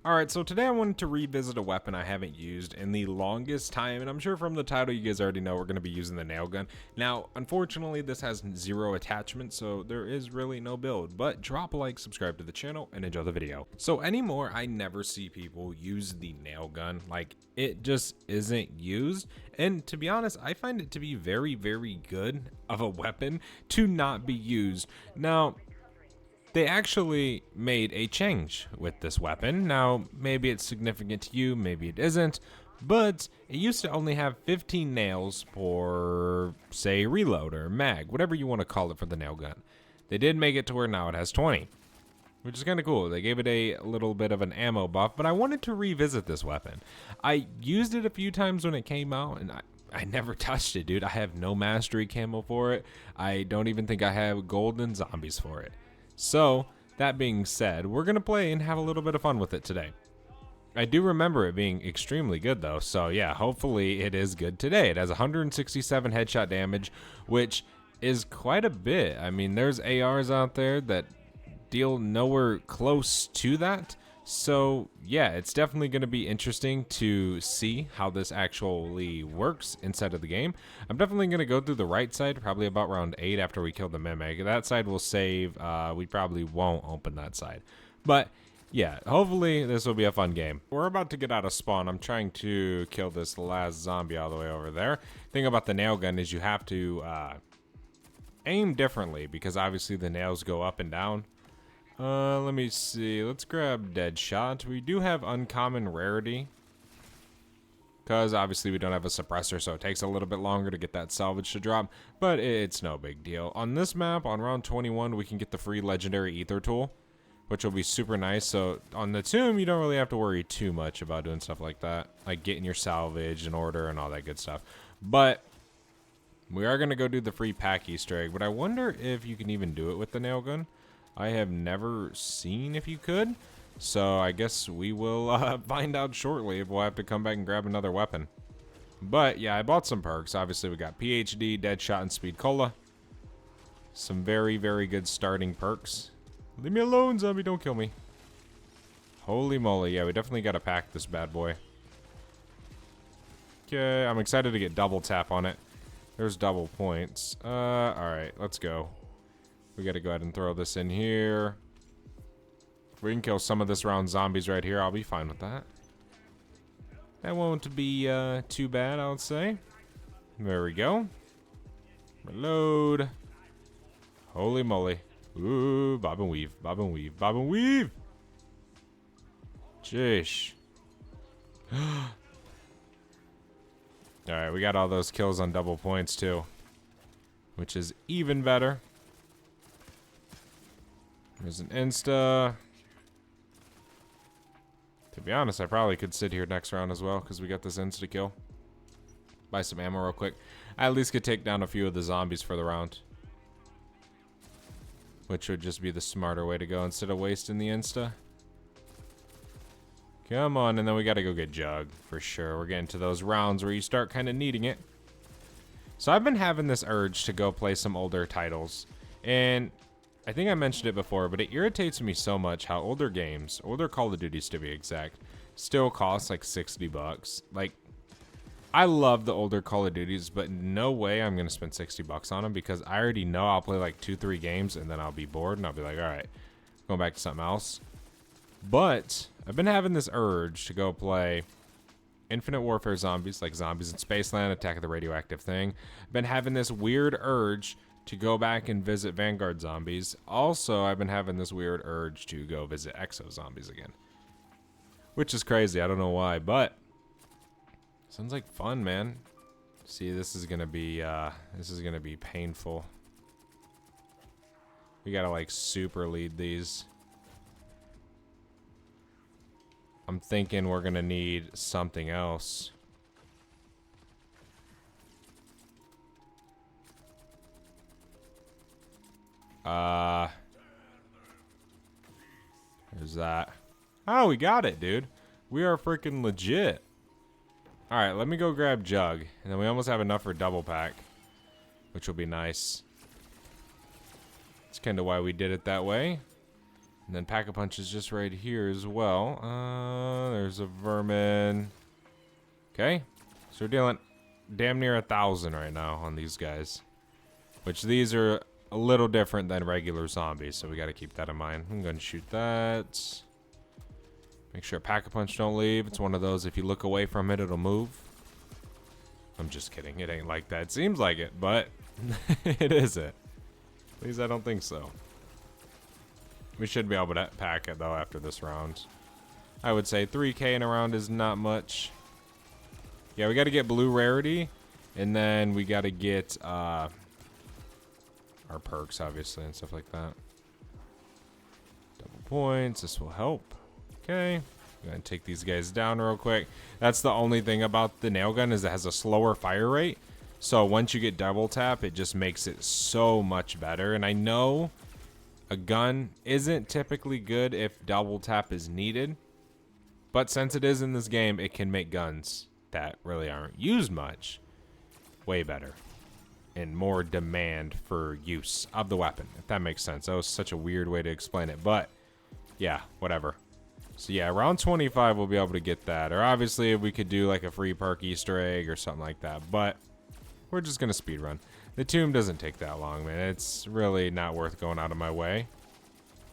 Alright, so today I wanted to revisit a weapon I haven't used in the longest time, and I'm sure from the title you guys already know we're going to be using the nail gun. Now, unfortunately, this has 0 attachments, so there is really no build, but drop a like, subscribe to the channel, and enjoy the video. So anymore, I never see people use the nail gun, like, it just isn't used, and to be honest, I find it to be very, very good of a weapon to not be used. Now, they actually made a change with this weapon. Now, maybe it's significant to you, maybe it isn't, but it used to only have 15 nails for, say, reload or mag, whatever you want to call it for the nail gun. They did make it to where now it has 20, which is kind of cool. They gave it a little bit of an ammo buff, but I wanted to revisit this weapon. I used it a few times when it came out, and I never touched it, dude. I have no mastery camo for it. I don't even think I have golden zombies for it. So, that being said, we're going to play and have a little bit of fun with it today. I do remember it being extremely good though, so yeah, hopefully it is good today. It has 167 headshot damage, which is quite a bit. I mean, there's ARs out there that deal nowhere close to that. So yeah, it's definitely going to be interesting to see how this actually works inside of the game. I'm definitely going to go through the right side, probably about round 8 after we kill the mimic. That side will save. We probably won't open that side. But yeah, hopefully this will be a fun game. We're about to get out of spawn. I'm trying to kill this last zombie all the way over there. Thing about the nail gun is you have to aim differently because obviously the nails go up and down. Let me see. Let's grab Deadshot. We do have uncommon rarity, because obviously we don't have a suppressor, so it takes a little bit longer to get that salvage to drop, but it's no big deal. On this map, on round 21, we can get the free legendary ether tool, which will be super nice. So on the tomb, you don't really have to worry too much about doing stuff like that, like getting your salvage in order and all that good stuff. But we are going to go do the free pack Easter egg, but I wonder if you can even do it with the nail gun. I have never seen if you could, so I guess we will find out shortly if we'll have to come back and grab another weapon. But yeah, I bought some perks. Obviously, we got PhD, Deadshot, and Speed Cola. Some very, very good starting perks. Leave me alone, zombie, don't kill me. Holy moly, yeah, we definitely got to pack this bad boy. Okay, I'm excited to get double tap on it. There's double points. Alright, let's go. We gotta go ahead and throw this in here. If we can kill some of this round zombies right here, I'll be fine with that. That won't be too bad, I would say. There we go. Reload. Holy moly. Ooh, bob and weave, bob and weave, bob and weave. Jeesh. Alright, we got all those kills on double points too, which is even better. There's an insta. To be honest, I probably could sit here next round as well because we got this insta kill. Buy some ammo real quick. I at least could take down a few of the zombies for the round, which would just be the smarter way to go instead of wasting the insta. Come on, and then we got to go get Jug for sure. We're getting to those rounds where you start kind of needing it. So I've been having this urge to go play some older titles, and I think I mentioned it before, but it irritates me so much how older games, older Call of Duties to be exact, still cost like 60 bucks. Like, I love the older Call of Duties, but no way I'm going to spend 60 bucks on them because I already know I'll play like 2-3 games and then I'll be bored and I'll be like, all right, going back to something else. But I've been having this urge to go play Infinite Warfare zombies, like Zombies in Spaceland, Attack of the Radioactive Thing. I've been having this weird urge to go back and visit Vanguard zombies. Also, I've been having this weird urge to go visit Exo zombies again, which is crazy. I don't know why, but sounds like fun, man. See, this is gonna be painful. We gotta like super lead these. I'm thinking we're gonna need something else. There's that. Oh, we got it, dude. We are freaking legit. Alright, let me go grab Jug. And then we almost have enough for double pack, which will be nice. That's kind of why we did it that way. And then Pack-a-Punch is just right here as well. There's a vermin. Okay. So we're dealing damn near 1,000 right now on these guys. Which these are a little different than regular zombies, so we got to keep that in mind. I'm going to shoot that. Make sure Pack-a-Punch don't leave. It's one of those, if you look away from it, it'll move. I'm just kidding. It ain't like that. It seems like it, but it isn't. At least I don't think so. We should be able to pack it, though, after this round. I would say 3K in a round is not much. Yeah, we got to get blue rarity, and then we got to get our perks, obviously, and stuff like that. Double points. This will help. Okay. I'm going to take these guys down real quick. That's the only thing about the nail gun is it has a slower fire rate. So once you get double tap, it just makes it so much better. And I know a gun isn't typically good if double tap is needed. But since it is in this game, it can make guns that really aren't used much way better. And more demand for use of the weapon, if that makes sense. That was such a weird way to explain it. But yeah, whatever. So yeah, around 25 we'll be able to get that. Or obviously if we could do like a free perk Easter egg or something like that. But we're just going to speed run. The tomb doesn't take that long, man. It's really not worth going out of my way.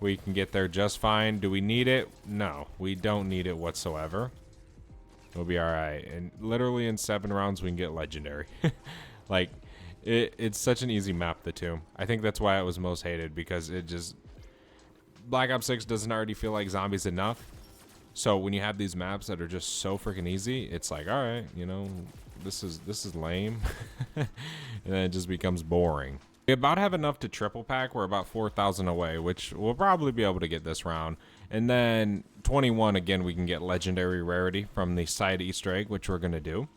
We can get there just fine. Do we need it? No, we don't need it whatsoever. We'll be alright. And literally in 7 rounds we can get legendary. Like, it's such an easy map, the tomb. I think that's why it was most hated, because it just... Black Ops 6 doesn't already feel like zombies enough. So when you have these maps that are just so freaking easy, it's like, all right, you know, this is lame. And then it just becomes boring. We about have enough to triple pack. We're about 4,000 away, which we'll probably be able to get this round. And then 21, again, we can get legendary rarity from the side Easter egg, which we're going to do.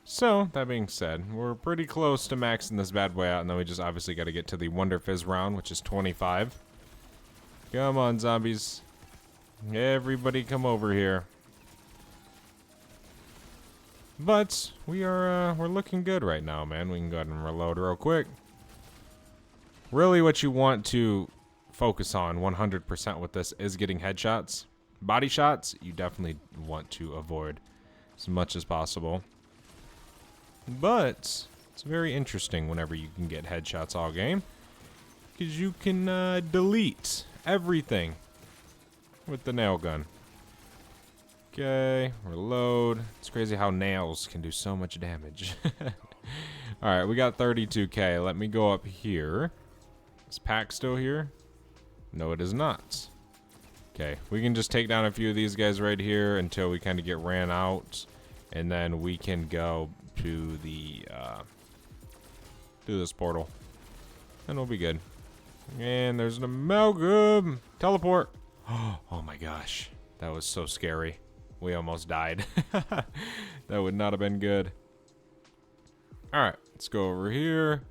So, that being said, we're pretty close to maxing this bad boy out. And then we just obviously got to get to the Wonder Fizz round, which is 25. Come on, zombies. Everybody come over here. But we're looking good right now, man. We can go ahead and reload real quick. Really what you want to focus on 100% with this is getting headshots. Body shots, you definitely want to avoid as much as possible. But it's very interesting whenever you can get headshots all game, because you can delete everything with the nail gun. Okay, reload. It's crazy how nails can do so much damage. Alright, we got 32k. Let me go up here. Is Pack still here? No, it is not. Okay, we can just take down a few of these guys right here until we kind of get ran out. And then we can go to the through this portal. And we'll be good. And there's an amalgam. Teleport. Oh my gosh. That was so scary. We almost died. That would not have been good. Alright, let's go over here.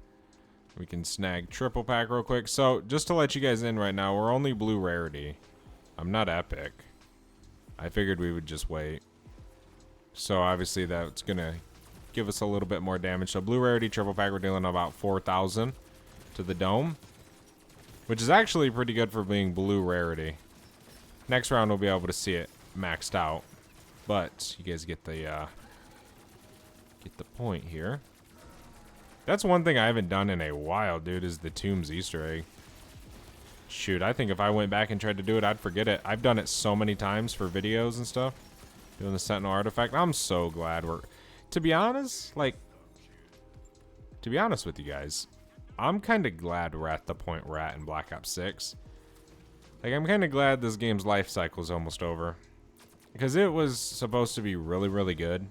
We can snag triple pack real quick. So, just to let you guys in right now, we're only blue rarity. I'm not epic. I figured we would just wait. So, obviously, that's going to give us a little bit more damage. So, blue rarity, triple pack, we're dealing about 4,000 to the dome. Which is actually pretty good for being blue rarity. Next round, we'll be able to see it maxed out. But, you guys get the point here. That's one thing I haven't done in a while, dude, is the Tomb's Easter egg. Shoot, I think if I went back and tried to do it, I'd forget it. I've done it so many times for videos and stuff. Doing the Sentinel artifact. I'm so glad we're... To be honest with you guys, I'm kind of glad we're at the point we're at in Black Ops 6. Like, I'm kind of glad this game's life cycle is almost over. Because it was supposed to be really, really good.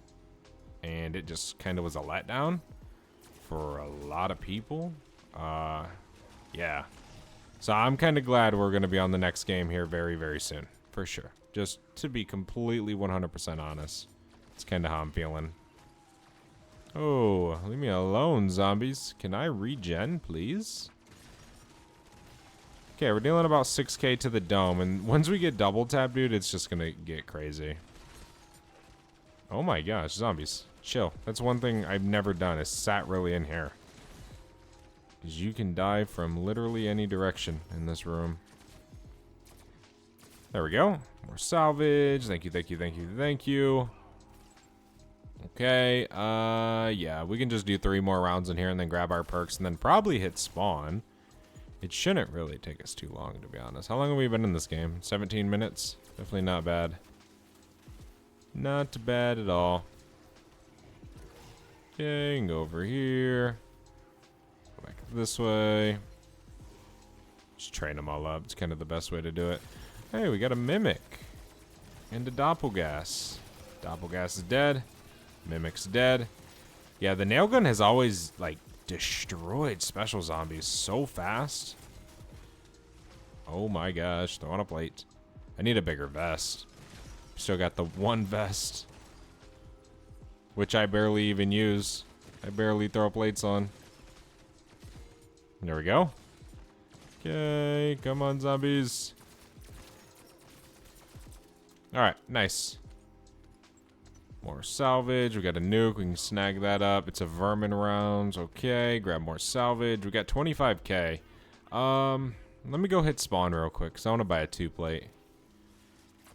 And it just kind of was a letdown for a lot of people. Yeah. So I'm kind of glad we're going to be on the next game here very, very soon. For sure. Just to be completely 100% honest. It's kind of how I'm feeling. Oh, leave me alone, zombies. Can I regen, please? Okay, we're dealing about 6k to the dome. And once we get double tap, dude, it's just going to get crazy. Oh my gosh, zombies. Chill. That's one thing I've never done, is sat really in here. Because you can die from literally any direction in this room. There we go. More salvage. Thank you, thank you, thank you, thank you. Okay, yeah, we can just do 3 more rounds in here and then grab our perks and then probably hit spawn. It shouldn't really take us too long, to be honest. How long have we been in this game? 17 minutes? Definitely not bad. Not bad at all. Okay, and go over here. Go back this way. Just train them all up. It's kind of the best way to do it. Hey, we got a Mimic. And a Doppelgas. Doppelgas is dead. Mimic's dead. Yeah, the nail gun has always, like, destroyed special zombies so fast. Oh my gosh, throw on a plate. I need a bigger vest. Still got the one vest, which I barely even use. I barely throw plates on. There we go. Okay, come on, zombies. Alright, nice. More salvage. We got a nuke. We can snag that up. It's a vermin rounds. Okay, grab more salvage. We got 25k. Let me go hit spawn real quick because I want to buy a 2 plate.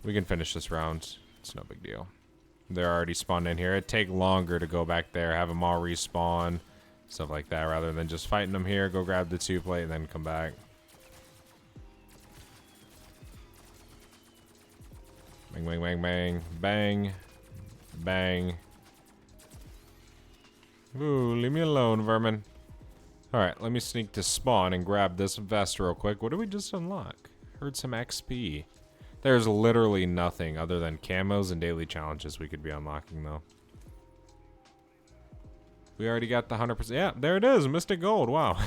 We can finish this round. It's no big deal. They're already spawned in here. It'd take longer to go back there, have them all respawn, stuff like that, rather than just fighting them here. Go grab the 2 plate and then come back. Bang, bang, bang, bang, bang. Bang. Ooh, leave me alone, vermin. Alright, let me sneak to spawn and grab this vest real quick. What did we just unlock? Heard some XP. There's literally nothing other than camos and daily challenges we could be unlocking, though. We already got the 100%. Yeah, there it is. Mystic Gold. Wow.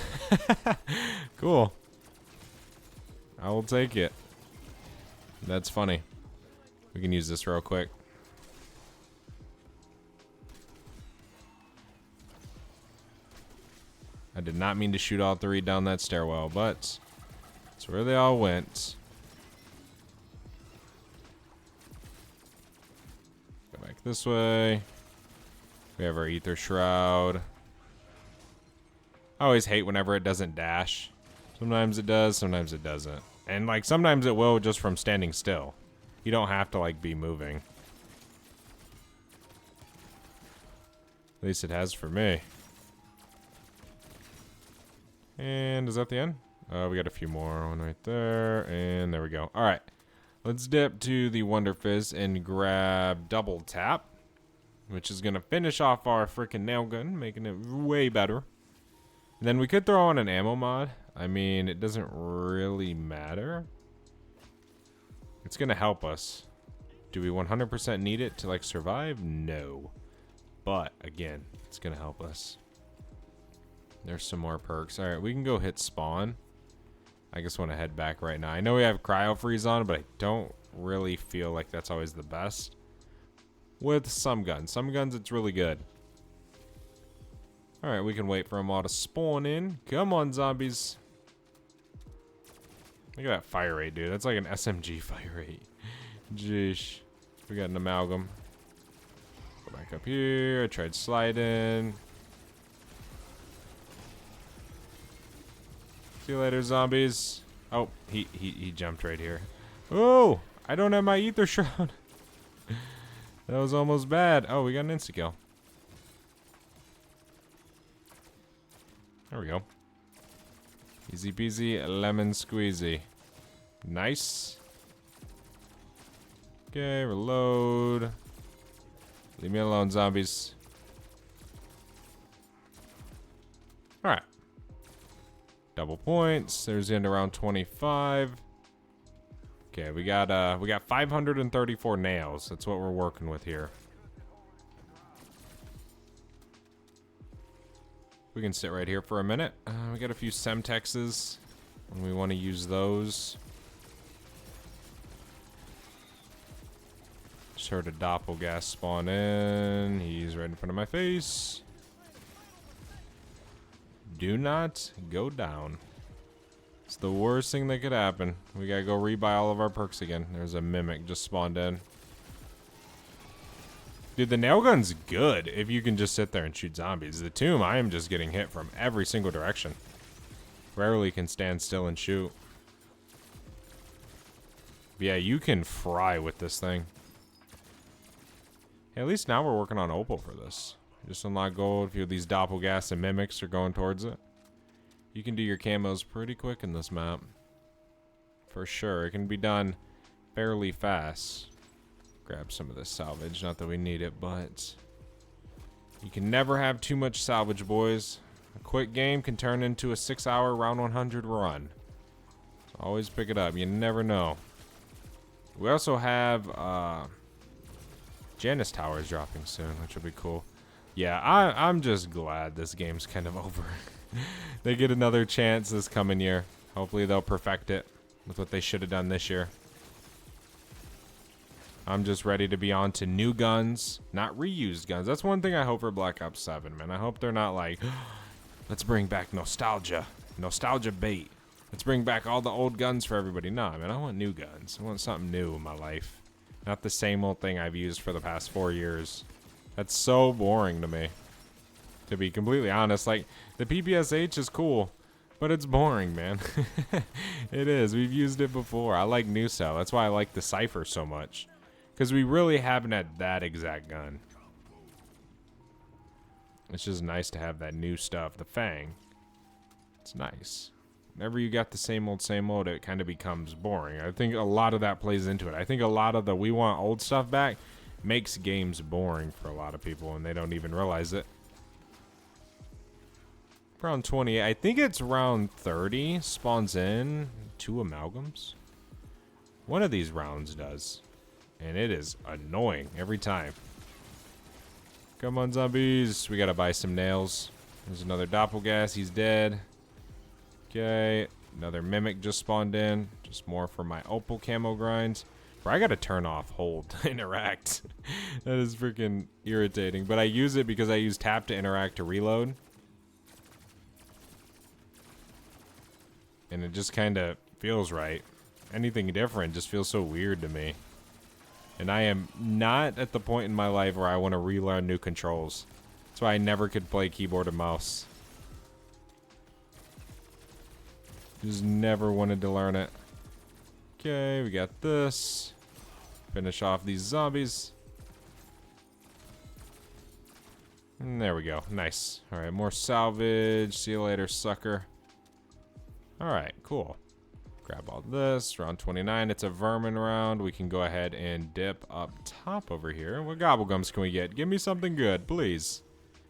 Cool. I will take it. That's funny. We can use this real quick. I did not mean to shoot all 3 down that stairwell, but that's where they all went. Go back this way. We have our ether shroud. I always hate whenever it doesn't dash. Sometimes it does, sometimes it doesn't. And like sometimes it will just from standing still. You don't have to like be moving. At least it has for me. And is that the end? We got a few more. One right there. And there we go. All right. Let's dip to the Wonder Fizz and grab Double Tap, which is going to finish off our freaking nail gun, making it way better. And then we could throw on an ammo mod. I mean, it doesn't really matter. It's going to help us. Do we 100% need it to like survive? No. But again, it's going to help us. There's some more perks. All right, we can go hit spawn. I just want to head back right now. I know we have cryo freeze on, but I don't really feel like that's always the best. With some guns. Some guns, it's really good. All right, we can wait for them all to spawn in. Come on, zombies. Look at that fire rate, dude. That's like an SMG fire rate. Jeesh. We got an amalgam. Go back up here. I tried sliding. See you later, zombies. Oh, he jumped right here. Oh, I don't have my ether shroud. That was almost bad. Oh, we got an insta-kill. There we go. Easy peasy, lemon squeezy. Nice. Okay, reload. Leave me alone, zombies. Alright. Double points. There's the end around 25. Okay, we got 534 nails. That's what we're working with here. We can sit right here for a minute. We got a few Semtexes, and we want to use those. Just heard a Doppelgas spawn in. He's right in front of my face. Do not go down. It's the worst thing that could happen. We gotta go rebuy all of our perks again. There's a Mimic just spawned in. Dude, the nail gun's good if you can just sit there and shoot zombies. The tomb, I am just getting hit from every single direction. Rarely can stand still and shoot. Yeah, you can fry with this thing. Hey, at least now we're working on opal for this. Just unlock gold. A few of these doppelgas and mimics are going towards it. You can do your camos pretty quick in this map. For sure. It can be done fairly fast. Grab some of this salvage. Not that we need it, but you can never have too much salvage, boys. A quick game can turn into a 6-hour round 100 run. So always pick it up. You never know. We also have Janus Towers dropping soon, which will be cool. Yeah, I'm just glad this game's kind of over. They get another chance this coming year. Hopefully they'll perfect it with what they should have done this year. I'm just ready to be on to new guns, not reused guns. That's one thing I hope for Black Ops 7, man. I hope they're not like, let's bring back nostalgia bait. Let's bring back all the old guns for everybody. Nah, man, I want new guns. I want something new in my life. Not the same old thing I've used for the past 4 years. That's so boring to me. To be completely honest, like, the PPSH is cool, but it's boring, man. It is. We've used it before. I like new cell. That's why I like the Cypher so much. Because we really haven't had that exact gun. It's just nice to have that new stuff. The Fang. It's nice. Whenever you got the same old, it kind of becomes boring. I think a lot of that plays into it. I think a lot of the we want old stuff back makes games boring for a lot of people, and they don't even realize it. Round 20. I think it's round 30 spawns in 2 amalgams. One of these rounds does. And it is annoying every time. Come on, zombies. We gotta buy some nails. There's another doppelgas. He's dead. Okay. Another mimic just spawned in. Just more for my opal camo grinds. Bro, I gotta turn off hold to interact. That is freaking irritating. But I use it because I use tap to interact to reload. And it just kind of feels right. Anything different just feels so weird to me. And I am not at the point in my life where I want to relearn new controls. That's why I never could play keyboard and mouse. Just never wanted to learn it. Okay, we got this. Finish off these zombies. And there we go. Nice. Alright, more salvage. See you later, sucker. Alright, cool. Grab all this. Round 29. It's a vermin round. We can go ahead and dip up top over here. What gobblegums can we get? Give me something good, please.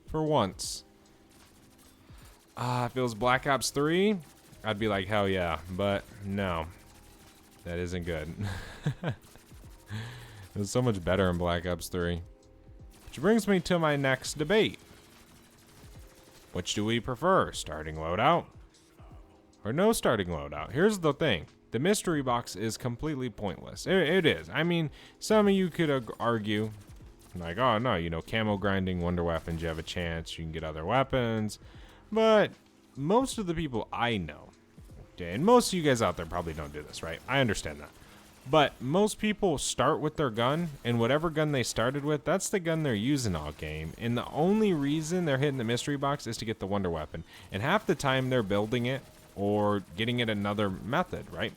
For once. If it was Black Ops 3, I'd be like, hell yeah. But no. That isn't good. It was so much better in Black Ops 3. Which brings me to my next debate. Which do we prefer? Starting loadout? Or no starting loadout? Here's the thing. The mystery box is completely pointless. It is. I mean, some of you could argue, like, oh no, you know, camo grinding, wonder weapons, you have a chance, you can get other weapons. But most of the people I know, and most of you guys out there probably don't do this, right? I understand that. But most people start with their gun, and whatever gun they started with, that's the gun they're using all game. And the only reason they're hitting the mystery box is to get the wonder weapon. And half the time they're building it or getting it another method, right?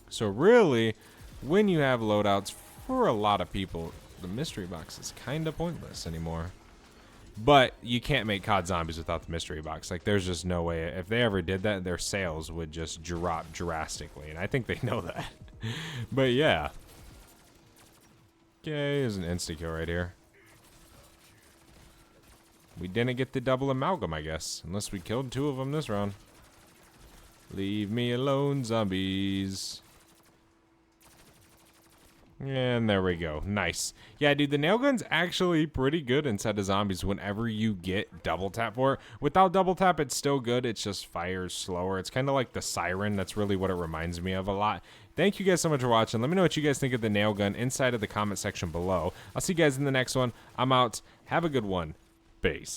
So really, when you have loadouts, for a lot of people, the mystery box is kind of pointless anymore. But you can't make COD Zombies without the mystery box. Like, there's just no way. If they ever did that, their sales would just drop drastically. And I think they know that. But yeah. Okay, there's an insta-kill right here. We didn't get the double amalgam, I guess. Unless we killed 2 of them this round. Leave me alone, zombies. And there we go. Nice. Yeah, dude, the nail gun's actually pretty good inside of zombies whenever you get double tap for it. Without double tap, it's still good. It just fires slower. It's kind of like the siren. That's really what it reminds me of a lot. Thank you guys so much for watching. Let me know what you guys think of the nail gun inside of the comment section below. I'll see you guys in the next one. I'm out. Have a good one. Peace.